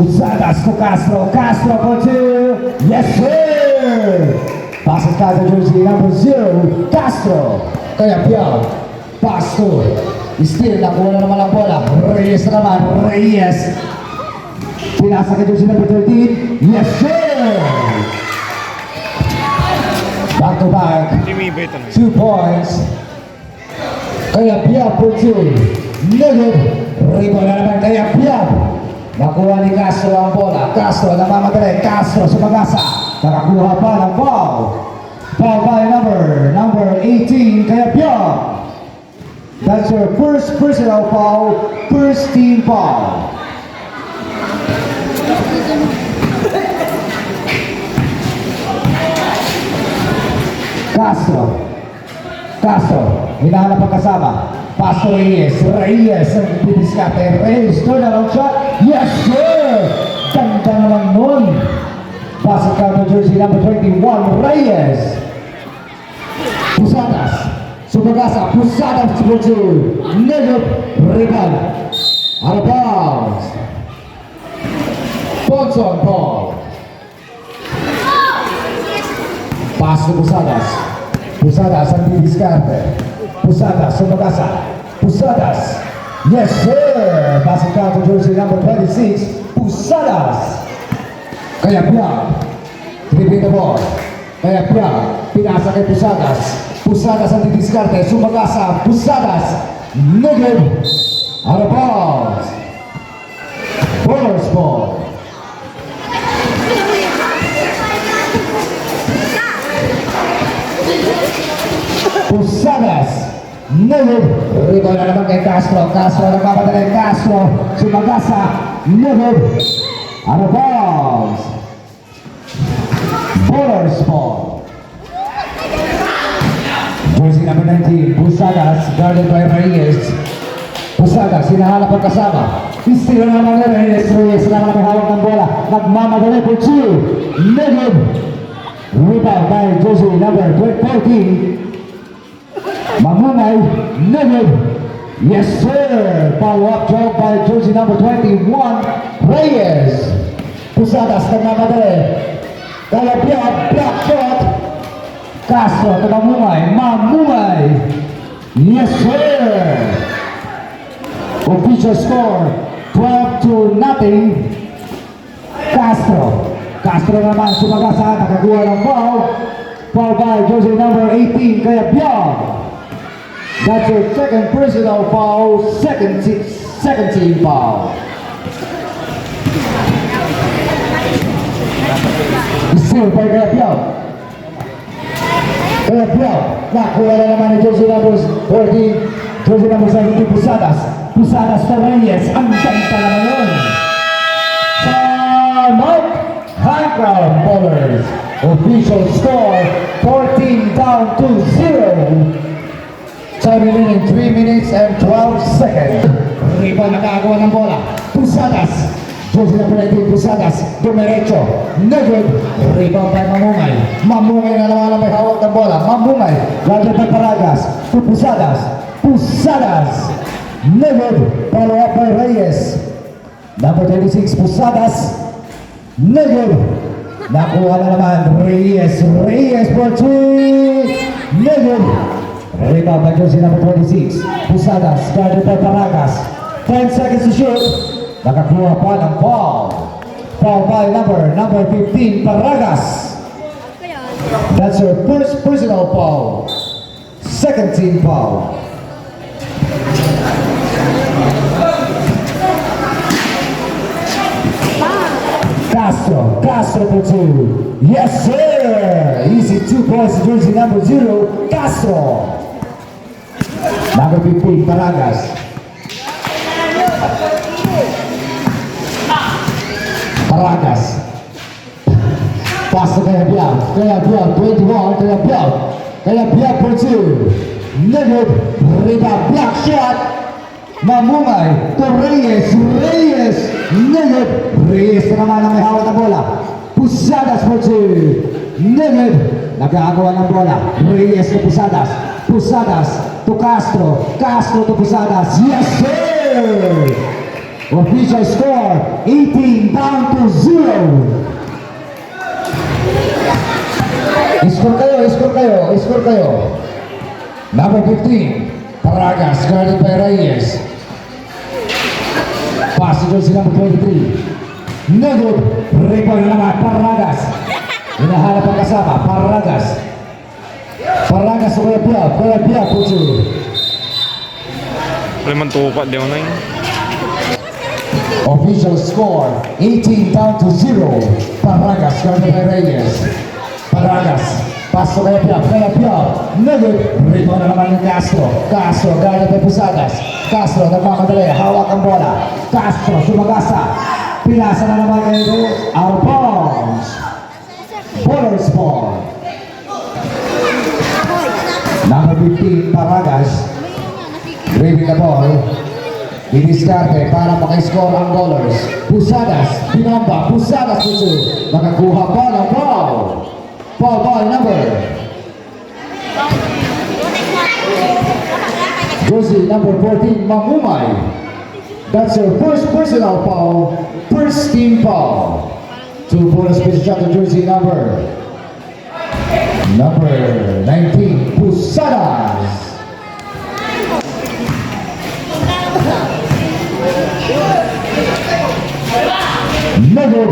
Pusadas to Castro. Castro for two. Yes, sir! Passes kagad jersey number 0. Castro. Kaya Piao. Pass to. Still, nakuha na naman ang bola. Reyes naman. Reyes. Pinasa kay jersey number 13. Yes, sir! Back to back. 2 points. Kaya Piao for 2. Negative. Rebound na naman kaya Piao. Nakuha ni Castro ang bola. Castro namamadali. Castro sumagasa. Nakakuha pa ng foul. Foul by number 18 kaya Piao. That's your first personal foul, first team foul. Castro, hinahanap ang kasama. Pass to Reyes. Reyes ang pipiskate. Reyes, turn around shot. Yes, sir! Ganda naman nun. Pass it down to jersey number 21, Reyes. Pusadas. Sumagasa. Pusadas to 2. Negative. Rebound. Out of bounds. Bonson ball. Pass to Pusadas. Pusadas ang pipiskate. Pusadas, sumagasa. Pusadas. Yes, sir! Passing down to jersey number 26, Pusadas. Kaya Piao. Dribbling the ball. Kaya Piao. Pinasa kay Pusadas. Pusadas ang didiskarte. Sumagasa. Pusadas. Negative. Out of bounds. Bowler's ball. Pusadas. Negative. Rebound na naman kay Castro. Castro nagpapadala. Castro. Sumagasa. Negative. Out of bounds. Bowler's ball. Jersey number 19. Pusadas. Guarded by Reyes. Pusadas. Hinahanap ang kasama. Istiro naman ni Reyes. Reyes naman may hawak ng bola. Nagmamadali po 2. Negative. Rebound by jersey number 14. Mamungay, negative. Yes, sir. Follow-up job by jersey number 21, Reyes. Pusadas nagmamadali. Kaya Piao, block shot. Castro, Mamungay. Yes, sir. Official score, 12-0. Castro naman sumagasa. Nakakuha ng foul. Foul by jersey number 18, kaya Piao. That's your second personal foul, second team foul. Still by kaya Piao. Kaya Piao, nakuha na naman ni jersey number 14, jersey number 17, Pusadas. Pusadas to Reyes, ang ganda naman yun. Time-out, high crowd bowlers. Official score, 14-0. Time remaining 3 minutes and 12 seconds. Rebound nakagawa ng bola. Pusadas. Jersey number 19, Pusadas. Dumiretso. Negative. Rebound by Mamungay. Mamungay na naman ang may hawak ng bola. Mamungay. Guarded by Paragas. To Pusadas. Pusadas. Negative. Follow up by Reyes. Number 26, Pusadas. Negative. Nakuha na naman. Reyes. Reyes for 2. Negative. Rebound by jersey number 26, Pusadas, guarded by Paragas. 10 seconds to shoot. Nakakuha pa ng foul. Foul by number 15, Paragas. That's your first personal foul. Second team foul. Castro for 2. Yes, sir! Easy 2 points to jersey number 0, Castro. Number 15, Paragas. Pass to Kaya Piao. 21, Kaya Piao for 2. Negative. Rebound, block shot. Mamungay to Reyes. Negative. Reyes na naman ang may hawak na bola. Pusadas for 2. Negative. Nagagawa ng bola. Reyes to Pusadas. Pusadas to Castro. Castro to Pusadas. Yes, sir! Official score, 18 down to 0. Score kayo. Number 15, Paragas, guarded by Reyes. Pass to jersey number 23. No good. Rebound naman, Paragas. Hinahanap ang kasama, Paragas. Paragas, kaya Pia, puso. Wala man tupa, di mo na yun. Official score, 18 down to 0. Paragas, guarded by Reyes. Paragas, paso kaya Pia. No good. Rebound na naman ng Castro. Castro, guarded by Pusadas. Castro, nagmamadali, hawak ang bola. Castro, sumagasa. Pinasa na naman kayo. Out of bounds. Bowler's ball. Number 15, Paragas. Driving the ball. Diniskarte para maka-score ang bowlers. Pusadas, Binomba, Pusadas puso. Nakakuha pa ng foul. Foul ball number. Jersey number 14, Mangumay. That's your first personal foul, first team foul. 2 bonus pieces shot to jersey number 19, Pusadas. Never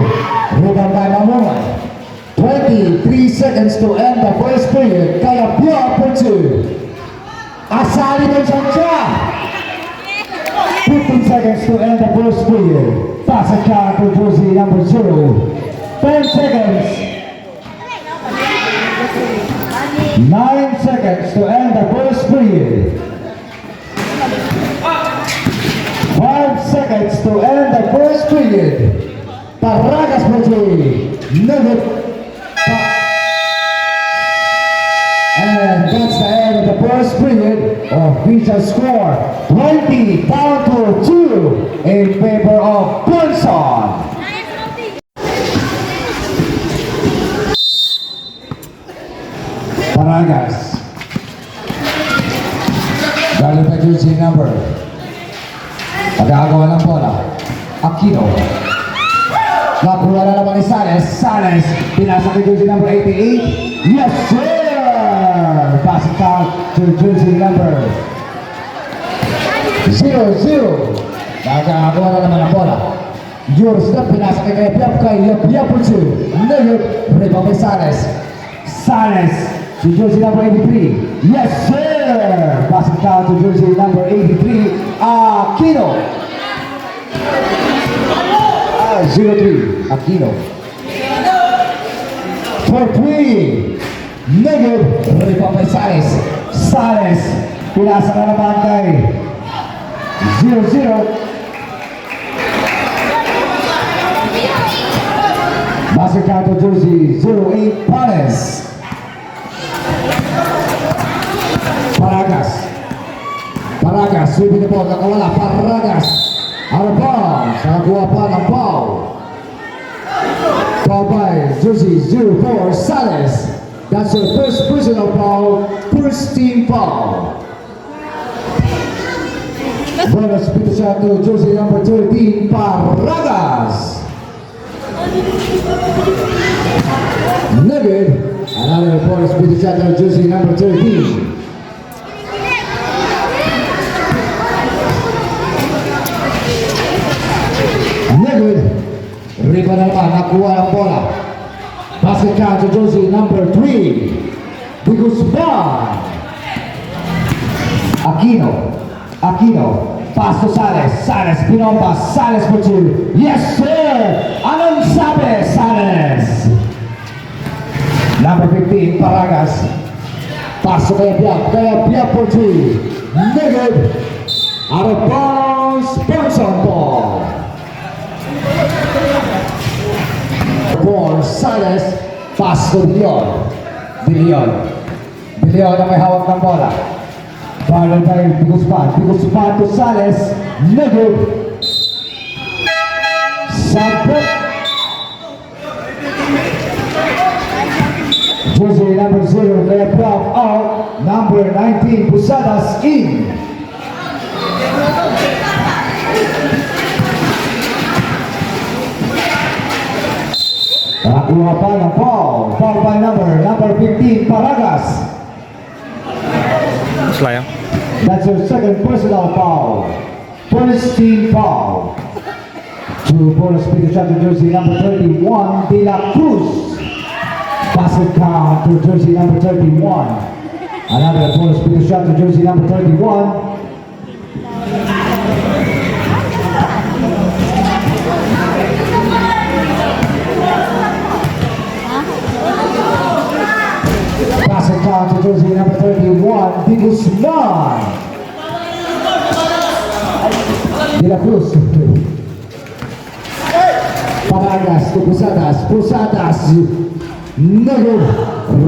rebound by Mangumay. 23 seconds to end the first period. Kaya Pia for 2. Asali ng siya. 15 seconds to end the first period. Pass a car to jersey number 0. 10 seconds. 9 seconds to end the first period. 5 seconds to end the first period. Paragas Putri. And that's the end of the first period. Official score 20 down to 2 in favor of Bunson. Paragas. Galing pa jersey number. Pag-aagawa ng bola. Aquino. Nakuha na naman ni Sales. Sales. Pinasa kay jersey number 88. Yes, sir! Pass it out to jersey number 00. Nakakuha na naman ang bola. Jules na pinasa kay Pia Putsu. Negative. Rebound kay Sales. Sales. To jersey number 83. Yes, sir! Pass it out to jersey number 83. Aquino. 03. Aquino. For 3. Negative. Rebound kay Sales. Sales. Pinasa na naman kay 00. Pass it out to jersey 08. Panes. Paragas, sweeping the ball, nakawala, Paragas. Out of bounds, nakakuha pa ng foul. Foul by jersey 04, Sales. That's your first personal foul, first team foul. Bonus pito shot to jersey number 13, Paragas. Negative. Another bonus pito shot to jersey number 13. Negative. Rebound naman, nakuha ang bola. Basket count to jersey number 3. Bigusban. Aquino. Pass to Sales. Sales, Binomba. Sales for 2. Yes, sir! Anong sabi, Sales? Number 15, Paragas. Pass to Pia for 2. Negative. Out of bounds, Bunson ball. For Sales, pass to De Leon na may hawak ng bola. Ball by Biguspan to Sales. Negative. Sabot. Jersey number 0, kaya 12 out. Number 19, Pusadas in. Nakakuha pa ng foul. Foul by number 15, Paragas. Slayang. That's your second personal foul. First team foul. To bonus speed shot to jersey number 31, De La Cruz. Basket count to jersey number 31. Another bonus speed shot to jersey number 31. Basket count to jersey number 31, De Guzman. De La Cruz. Paragas to Pusadas. Pusadas. No good.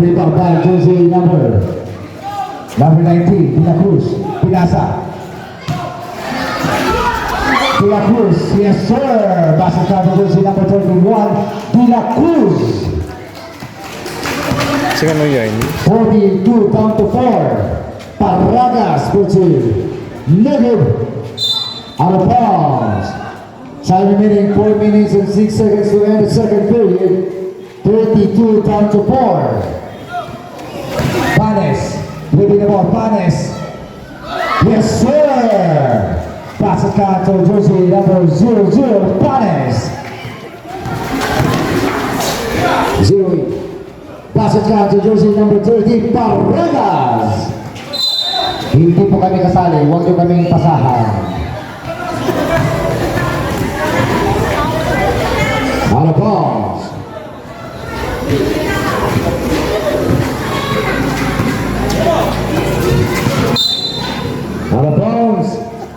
Rebound by jersey number 19, De La Cruz. Pinasa. De La Cruz. Yes, sir. Basket count to jersey number 31, De La Cruz. Sige ano yan? 42 down to 4. Paragas for 2. No good. Out of bounds. Time remaining 4 minutes and 6 seconds to end the second period. 32 down to 4. Panes. Living the ball. Panes. Yes, sir. Pass it count to jersey number 00. Panes. 0-8. Pass it count to jersey number 13. Paragas. Hindi po kami kasali. Huwag nyo kaming pasahan. Out of bounds. Out of bounds.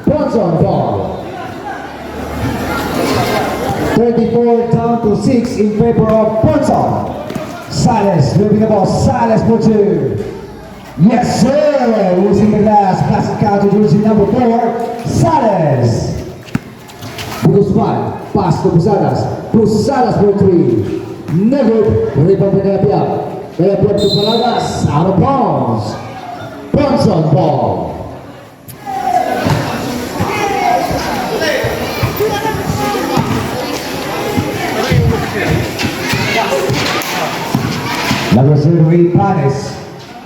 Points on ball. 34 down to 6 in favor of Ponson. Sales moving the ball. Sales for 2. Yes, sir. Losing the glass. Pass it count to jersey number 4. Sales. Guzman, pass to Pusadas. Pusadas for 3. Never. Rebound by Kayapiap. Kayapiap to Paragas. Out of bounds. Ponson ball. Number 08, Panes.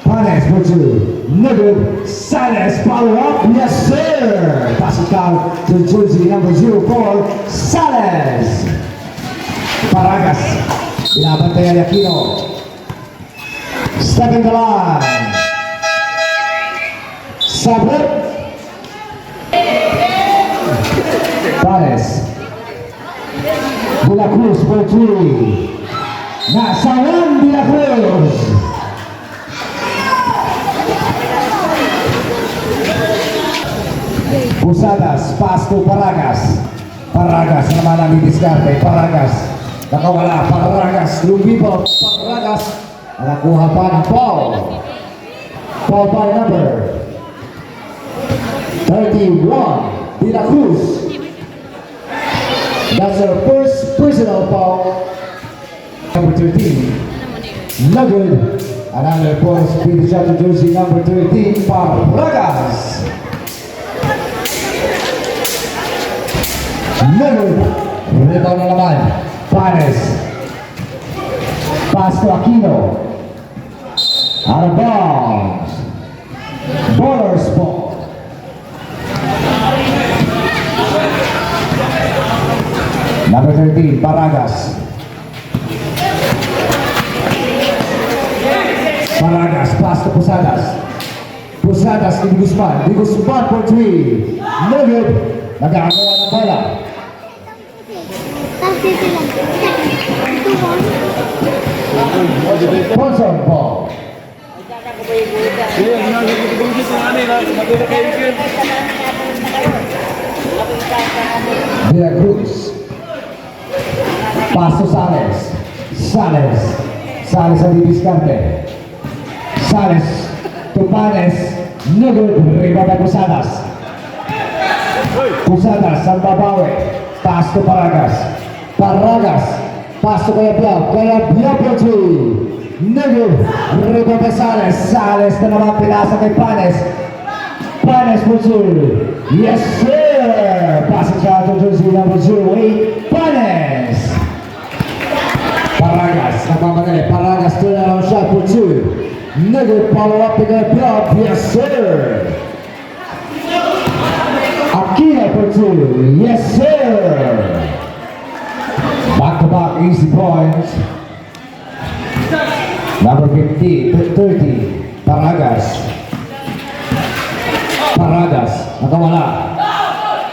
Panes for 2. Never. Sales follow up. Yes, sir. Pass it down to jersey number 04. Sales. Paragas. Binabantayan ni Aquino. Stepping the line. Sabret. Panes. De La Cruz for 3. Nasawan De La Cruz. Pusadas, pass to Paragas. Paragas naman ang didiskarte. Paragas. Nakawala. Paragas. Lumibot. Paragas. Nakakuha pa ng foul. Foul by number 31. De La Cruz. That's our first personal foul. Number 13. No good. Another point speed shot to jersey number 13. Paragas. Never. Rebound na naman. Panes. Pass to Aquino. Out of bounds. Ballers ball. Number 13, Paragas. Paragas, pass to Pusadas. Pusadas, Di Guzman. Di Guzman for 3. No good. Nagkakagawa ng bola. Ponson ball. De La Cruz. Pass to Sales. Sales. Sales ang didiskarte. Sales to Panes. No good. Rebound by Pusadas. Pusadas ang babawi. Pass to Paragas. Paragas. Pass to Kayapiap. Kayapiap for 3. No good. Rebound by Sales. Sales na naman pinasa kay Panes. Panes for 2. Yes, sir. Pass it down to jersey number 08. Panes. Paragas. nagmamadali. Paragas turnaround shot for two. Negative follow-up to the club. Yes, sir. Aquino for two. Yes, sir. Back-to-back easy points. Number 50, 30. Paragas. Paragas. Nakawala.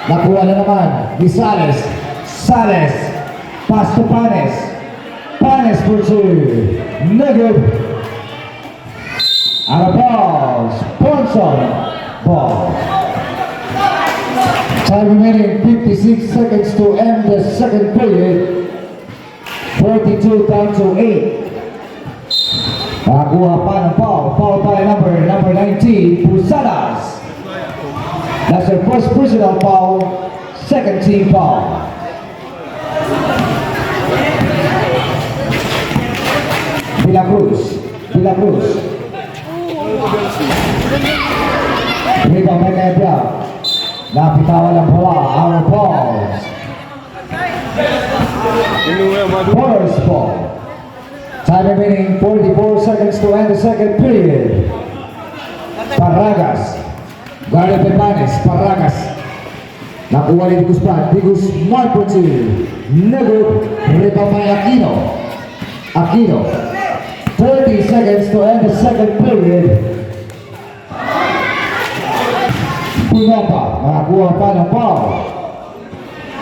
Nakuha na naman ni Sales. Sales. Pass to Panes. Panes for two. Negative. Out of bounds. Ponson. Ball. Time remaining 56 seconds to end the second period. 42 down to 8. Nakakuha pa ng foul. Foul by number 19, Pusadas. That's their first personal foul. Second team foul. De La Cruz. Rebound by Gabriel. Napitawan ng bola. Our balls. First ball. Time remaining 44 seconds to end the second period. Paragas. Guarded by Panes. Paragas. Nakuha ni Digus pa. Digus 1 for 2. Negative. Rebound by Aquino. Aquino. 30 seconds to end the second period. Pinapa. Nakakuha pa ng foul.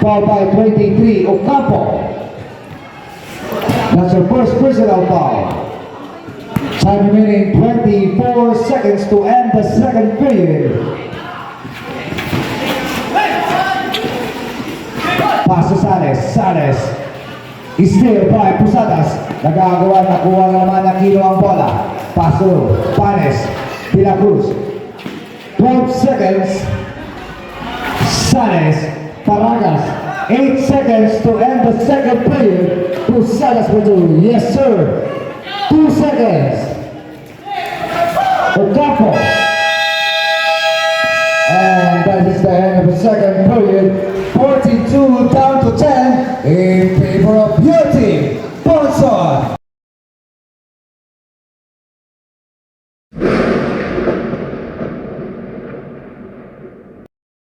Foul by 23. Ocampo. That's her first personal foul. Time remaining 24 seconds to end the second period. Pass to Sales. Sales. Still by Pusadas. Nagagawa, nakuha na naman Aquino ang bola. Pass to Panes. De La Cruz. 12 seconds. Sales. Paragas. 8 seconds to end the second period. Pusadas will do. Yes, sir. 2 seconds.